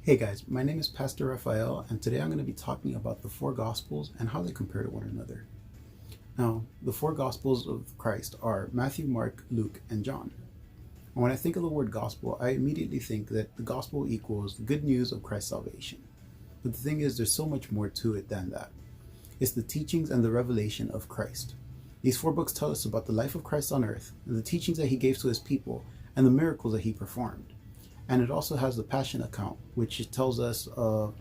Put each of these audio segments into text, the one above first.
Hey guys, my name is Pastor Rafael, and today I'm going to be talking about the four Gospels and how they compare to one another. Now, the four Gospels of Christ are Matthew, Mark, Luke, and John. And when I think of the word gospel, I immediately think that the gospel equals the good news of Christ's salvation. But the thing is, there's so much more to it than that. It's the teachings and the revelation of Christ. These four books tell us about the life of Christ on earth, and the teachings that he gave to his people, and the miracles that he performed. And it also has the Passion account, which tells us of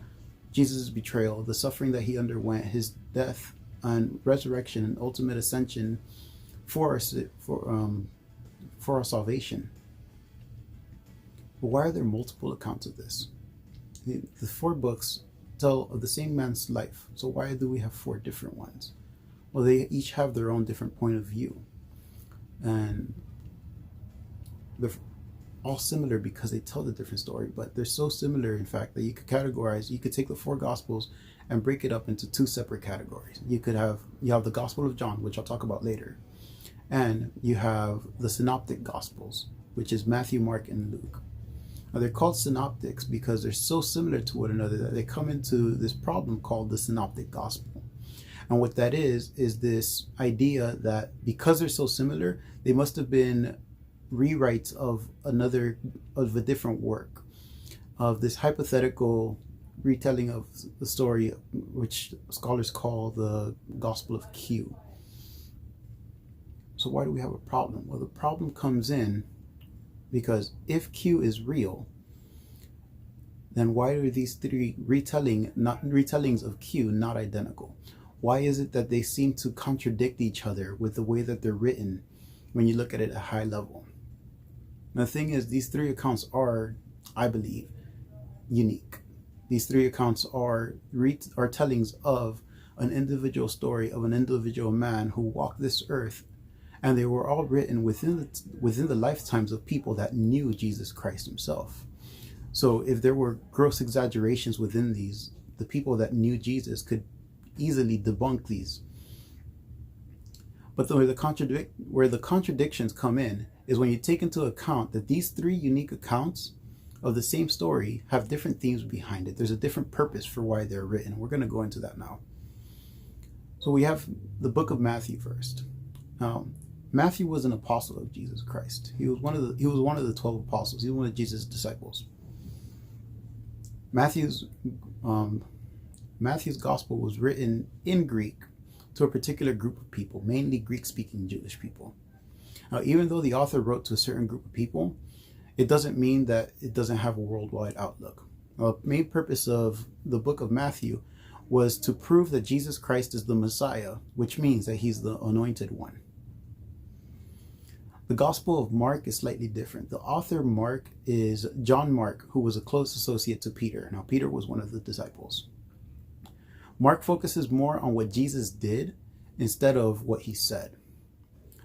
Jesus' betrayal, the suffering that he underwent, his death and resurrection and ultimate ascension for our salvation. But why are there multiple accounts of this? The four books tell of the same man's life, so why do we have four different ones? Well, they each have their own different point of view, and they're all similar because they tell the different story, but they're so similar, in fact, that you could take the four Gospels and break it up into two separate categories. You have the Gospel of John, which I'll talk about later, and you have the Synoptic Gospels, which is Matthew, Mark, and Luke. Now, they're called synoptics because they're so similar to one another that they come into this problem called the Synoptic Gospel. And what that is this idea that because they're so similar, they must have been rewrites of a different work, of this hypothetical retelling of the story, which scholars call the Gospel of Q. So why do we have a problem? Well, the problem comes in because if Q is real, then why are these three retellings of Q not identical? Why is it that they seem to contradict each other with the way that they're written when you look at it at a high level? And the thing is, these three accounts are, I believe, unique. These three accounts are tellings of an individual story of an individual man who walked this earth, and they were all written within the lifetimes of people that knew Jesus Christ himself. So if there were gross exaggerations within these, the people that knew Jesus could easily debunk these. But where the contradictions come in is when you take into account that these three unique accounts of the same story have different themes behind it. There's a different purpose for why they're written. We're going to go into that now. So we have the book of Matthew first. Matthew was an apostle of Jesus Christ. He was one of the 12 apostles. He was one of Jesus' disciples. Matthew's gospel was written in Greek to a particular group of people, mainly Greek-speaking Jewish people. Now, even though the author wrote to a certain group of people, it doesn't mean that it doesn't have a worldwide outlook. Now, the main purpose of the book of Matthew was to prove that Jesus Christ is the Messiah, which means that he's the anointed one. The Gospel of Mark is slightly different. The author Mark is John Mark, who was a close associate to Peter. Now, Peter was one of the disciples. Mark focuses more on what Jesus did instead of what he said.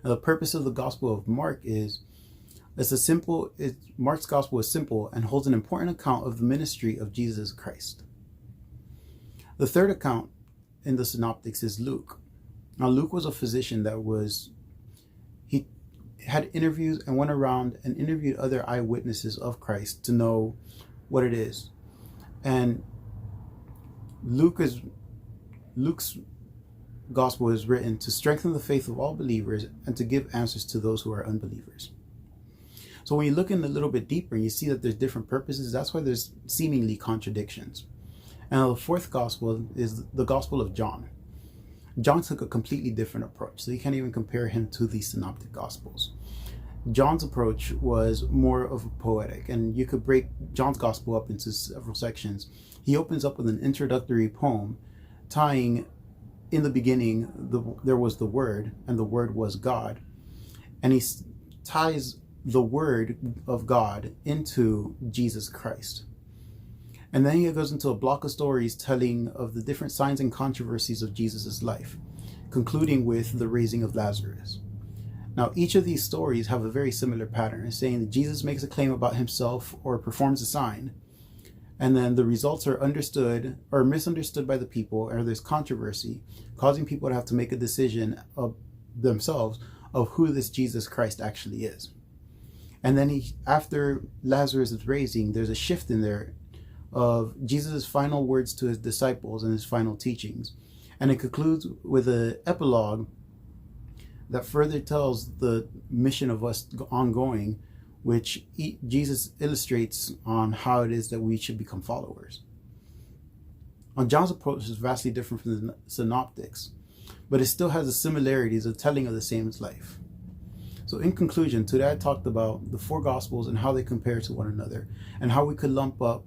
Now, the purpose of the Gospel of Mark is Mark's Gospel is simple and holds an important account of the ministry of Jesus Christ. The third account in the Synoptics is Luke. Now, Luke was a physician he had interviews and went around and interviewed other eyewitnesses of Christ to know what it is. And Luke's gospel is written to strengthen the faith of all believers and to give answers to those who are unbelievers. So when you look in a little bit deeper, you see that there's different purposes. That's why there's seemingly contradictions. And the fourth gospel is the Gospel of John. John took a completely different approach, so you can't even compare him to the Synoptic Gospels. John's approach was more of a poetic, and you could break John's Gospel up into several sections. He opens up with an introductory poem tying, in the beginning, there was the Word, and the Word was God. And he ties the Word of God into Jesus Christ. And then he goes into a block of stories telling of the different signs and controversies of Jesus' life, concluding with the raising of Lazarus. Now, each of these stories have a very similar pattern, saying that Jesus makes a claim about himself or performs a sign, and then the results are understood or misunderstood by the people, or there's controversy, causing people to have to make a decision of themselves of who this Jesus Christ actually is. And then after Lazarus is raising, there's a shift in there of Jesus' final words to his disciples and his final teachings. And it concludes with an epilogue that further tells the mission of us ongoing, which Jesus illustrates on how it is that we should become followers. Now, John's approach is vastly different from the Synoptics, but it still has the similarities of telling of the same life. So in conclusion, today I talked about the four Gospels and how they compare to one another, and how we could lump up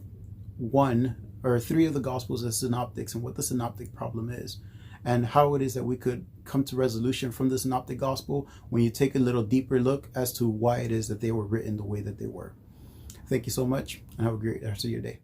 one or three of the Gospels as Synoptics, and what the Synoptic problem is, and how it is that we could come to resolution from the Synoptic Gospel when you take a little deeper look as to why it is that they were written the way that they were. Thank you so much, and have a great rest of your day.